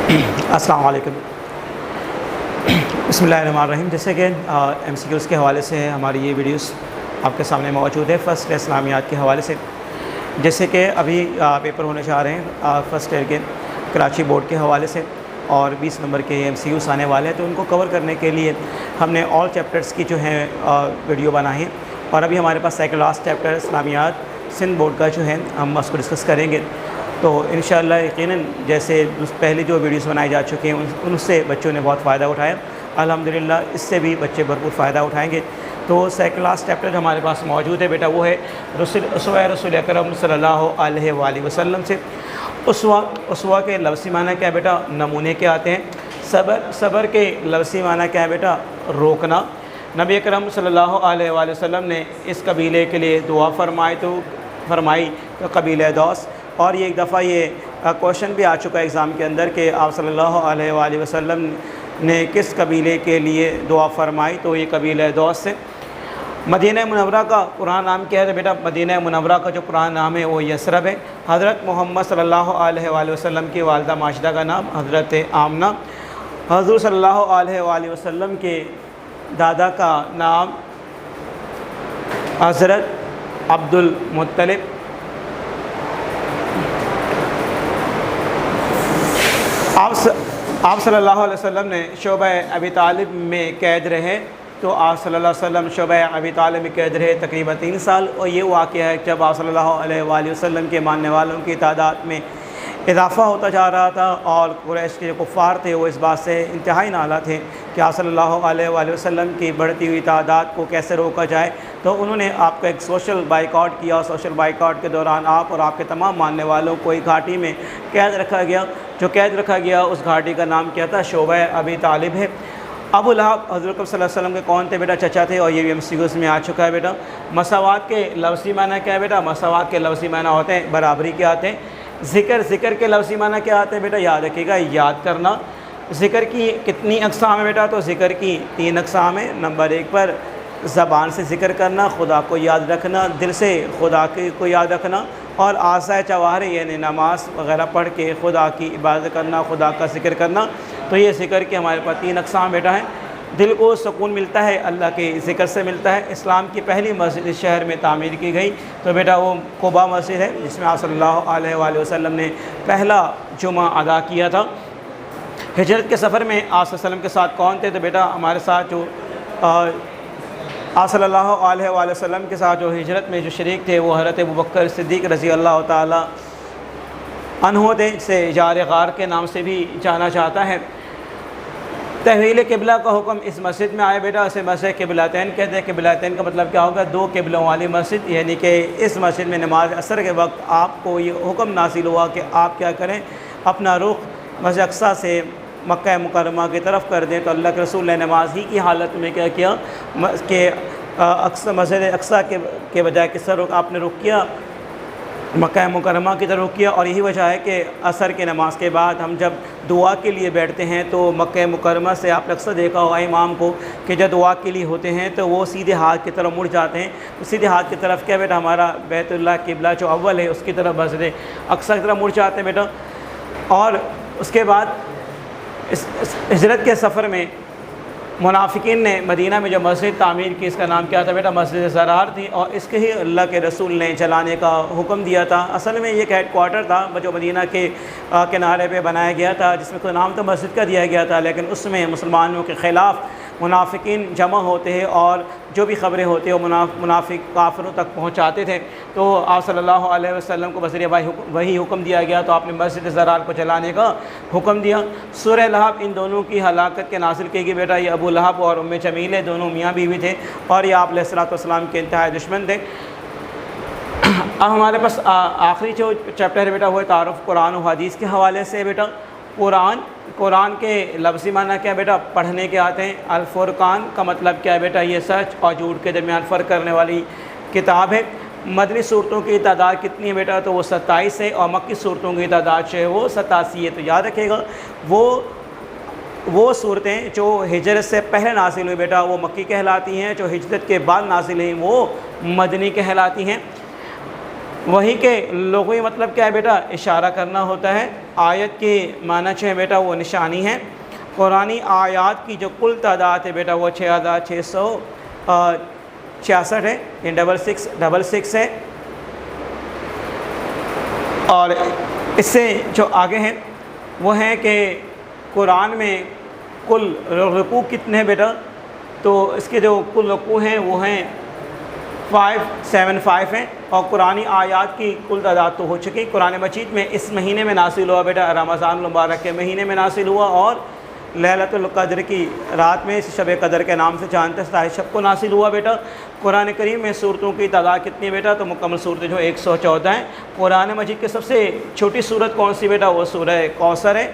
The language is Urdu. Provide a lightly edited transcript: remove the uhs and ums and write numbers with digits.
السلام علیکم۔ بسم اللہ الرحمن الرحیم۔ جیسے کہ ایم سی کیوز کے حوالے سے ہماری یہ ویڈیوز آپ کے سامنے موجود ہے فرسٹ ایئر اسلامیات کے حوالے سے۔ جیسے کہ ابھی پیپر ہونے جا رہے ہیں فرسٹ ایئر کے کراچی بورڈ کے حوالے سے، اور 20 نمبر کے ایم سی کیوز آنے والے ہیں، تو ان کو کور کرنے کے لیے ہم نے آل چیپٹرز کی جو ہیں ویڈیو بنائی ہے، اور ابھی ہمارے پاس سیکنڈ لاسٹ چیپٹر اسلامیات سندھ بورڈ کا جو ہے ہم اس کو ڈسکس کریں گے۔ تو انشاءاللہ یقیناً جیسے پہلے جو ویڈیوز بنائی جا چکی ہیں ان سے بچوں نے بہت فائدہ اٹھایا، الحمدللہ اس سے بھی بچے بھرپور فائدہ اٹھائیں گے۔ تو سیکنڈ لاسٹ چیپٹر جو ہمارے پاس موجود ہے بیٹا، وہ ہے رسول اکرم صلی اللہ علیہ وآلہ وسلم سے۔ اسوہ کے لفظی معنی کیا ہے بیٹا؟ نمونے کے آتے ہیں۔ صبر کے لفظی معنی کیا ہے بیٹا؟ روکنا۔ نبی اکرم صلی اللہ علیہ وآلہ وسلم نے اس قبیلے کے لیے دعا فرمائی تو قبیلہ دوس، اور یہ ایک دفعہ یہ کوشچن بھی آ چکا ہے ایگزام کے اندر کہ آپ صلی اللہ علیہ وآلہ وسلم نے کس قبیلے کے لیے دعا فرمائی، تو یہ قبیلہ دوس سے۔ مدینہ منورہ کا پرانا نام کیا ہے؟ بیٹا مدینہ منورہ کا جو پرانا نام ہے وہ یثرب ہے۔ حضرت محمد صلی اللہ علیہ وآلہ وسلم کی والدہ ماجدہ کا نام حضرت آمنہ۔ حضور صلی اللہ علیہ وآلہ وسلم کے دادا کا نام حضرت عبد المطلب۔ آپ صلی اللہ علیہ وسلم نے شعبہ ابی طالب میں قید رہے، تو آپ صلی اللہ علیہ وسلم شعبہ ابی طالب میں قید رہے تقریباً 3 سال، اور یہ واقعہ ہے جب آپ صلی اللہ علیہ وآلہ وسلم کے ماننے والوں کی تعداد میں اضافہ ہوتا جا رہا تھا، اور قریش کے جو کفار تھے وہ اس بات سے انتہائی نالاں تھے کہ آپ صلی اللہ علیہ وآلہ وسلم کی بڑھتی ہوئی تعداد کو کیسے روکا جائے۔ تو انہوں نے آپ کا ایک سوشل بائیکاٹ کیا، اور سوشل بائیکاٹ کے دوران آپ اور آپ کے تمام ماننے والوں کو ایک گھاٹی میں قید رکھا گیا۔ جو قید رکھا گیا اس گھاٹی کا نام کیا تھا؟ شعبہ ابی طالب ہے۔ ابو لہب حضرت صلی اللہ علیہ وسلم کے کون تھے بیٹا؟ چچا تھے، اور یہ بھی ایم سی کیوز میں آ چکا ہے بیٹا۔ مساوات کے لفظی معنی کیا ہے بیٹا؟ مساوات کے لفظی معنی ہوتے ہیں برابری کے آتے ہیں۔ ذکر کے لفظی معنی کیا آتے ہیں بیٹا؟ یاد رکھیے گا، یاد کرنا۔ ذکر کی کتنی اقسام ہے بیٹا؟ تو ذکر کی 3 اقسام ہیں۔ نمبر 1 پر زبان سے ذکر کرنا، خدا کو یاد رکھنا، دل سے خدا کو یاد رکھنا، اور اعضاء جوارح یعنی نماز وغیرہ پڑھ کے خدا کی عبادت کرنا، خدا کا ذکر کرنا۔ تو یہ ذکر کے ہمارے پاس 3 اقسام بیٹا ہیں۔ دل کو سکون ملتا ہے اللہ کے ذکر سے ملتا ہے۔ اسلام کی پہلی مسجد اس شہر میں تعمیر کی گئی، تو بیٹا وہ قباء مسجد ہے، جس میں آپ صلی اللہ علیہ وآلہ وسلم نے پہلا جمعہ ادا کیا تھا۔ ہجرت کے سفر میں آپ صلی اللہ علیہ وسلم کے ساتھ کون تھے؟ تو بیٹا ہمارے ساتھ جو آپ صلی اللہ علیہ وآلہ وسلم کے ساتھ جو ہجرت میں جو شریک تھے وہ حضرت ابوبکر صدیق رضی اللہ تعالی عنہ تھے، سے جار غار کے نام سے بھی جانا جاتا ہے۔ تحویل قبلہ کا حکم اس مسجد میں آیا بیٹا، اسے مسجد قبلتین کہتے ہیں۔ قبلتین کا مطلب کیا ہوگا؟ 2 قبلوں والی مسجد، یعنی کہ اس مسجد میں نماز عصر کے وقت آپ کو یہ حکم نازل ہوا کہ آپ کیا کریں؟ اپنا رخ مسجد اقصیٰ سے مکہ مکرمہ کی طرف کر دیں۔ تو اللہ کے رسول نے نماز ہی کی حالت میں کیا کیا کہ مسجد اقصیٰ کے بجائے کس طرح آپ نے رخ کیا؟ مکہ مکرمہ کی طرف رخ کیا۔ اور یہی وجہ ہے کہ عصر کی نماز کے بعد ہم جب دعا کے لیے بیٹھتے ہیں تو مکہ مکرمہ سے آپ نے اکثر دیکھا ہوگا امام کو کہ جب دعا کے لیے ہوتے ہیں تو وہ سیدھے ہاتھ کی طرف مڑ جاتے ہیں۔ تو سیدھے ہاتھ کی طرف کیا بیٹا؟ ہمارا بیت اللہ قبلہ جو اول ہے اس کی طرف مسجد اقصیٰ کی طرف مڑ جاتے ہیں بیٹا۔ اور اس کے بعد اس ہجرت کے سفر میں منافقین نے مدینہ میں جو مسجد تعمیر کی، اس کا نام کیا تھا بیٹا؟ مسجد زرار تھی، اور اس کے ہی اللہ کے رسول نے جلانے کا حکم دیا تھا۔ اصل میں یہ ایک ہیڈ کوارٹر تھا جو مدینہ کے کنارے پہ بنایا گیا تھا، جس میں کوئی نام تو مسجد کا دیا گیا تھا، لیکن اس میں مسلمانوں کے خلاف منافقین جمع ہوتے ہیں، اور جو بھی خبریں ہوتی ہیں وہ منافق کافروں تک پہنچاتے تھے۔ تو آپ صلی اللہ علیہ وسلم کو بذریعہ وہی حکم دیا گیا، تو آپ نے مسجد زرار کو جلانے کا حکم دیا۔ سورہ لہب ان دونوں کی ہلاکت کے نازل کی گئی بیٹا۔ یہ ابو لہب اور ام جمیلہ دونوں میاں بیوی تھے، اور یہ آپ علیہ الصلوۃ والسلام کے انتہائی دشمن تھے۔ اب ہمارے پاس آخری جو چیپٹر ہے بیٹا وہ تعارف قرآن و حدیث کے حوالے سے بیٹا۔ قرآن کے لفظی معنی کیا بیٹا؟ پڑھنے کے آتے ہیں۔ الفرقان کا مطلب کیا ہے بیٹا؟ یہ سچ اور جھوٹ کے درمیان فرق کرنے والی کتاب ہے۔ مدنی صورتوں کی تعداد کتنی ہے بیٹا؟ تو وہ 27 ہے، اور مکی صورتوں کی تعداد جو ہے وہ 87 ہے۔ تو یاد رکھیے گا وہ صورتیں جو ہجرت سے پہلے نازل ہوئی بیٹا وہ مکی کہلاتی ہیں، جو ہجرت کے بعد نازل ہیں وہ مدنی کہلاتی ہیں۔ وہی کے لغوی مطلب کیا ہے بیٹا؟ اشارہ کرنا ہوتا ہے۔ آیت کی معنی جو ہے بیٹا وہ نشانی ہے۔ قرآنی آیات کی جو کل تعداد ہے بیٹا وہ 6666 ہے، یہ 6666 ہے۔ اور اس سے جو آگے ہیں وہ ہیں کہ قرآن میں کل رکوع کتنے ہیں بیٹا؟ تو اس کے جو کل رکوع ہیں وہ ہیں 575 ہیں، اور قرآنی آیات کی کل تعداد تو ہو چکی۔ قرآن مجید میں اس مہینے میں نازل ہوا بیٹا، رمضان المبارک کے مہینے میں نازل ہوا، اور لیلۃ القدر کی رات میں شب قدر کے نام سے جانتے 27 شب کو نازل ہوا بیٹا۔ قرآن کریم میں صورتوں کی تعداد کتنی بیٹا؟ تو مکمل صورتیں جو 114 ہیں۔ قرآن مجید کی سب سے چھوٹی صورت کون سی بیٹا؟ وہ سورہ کوثر ہے۔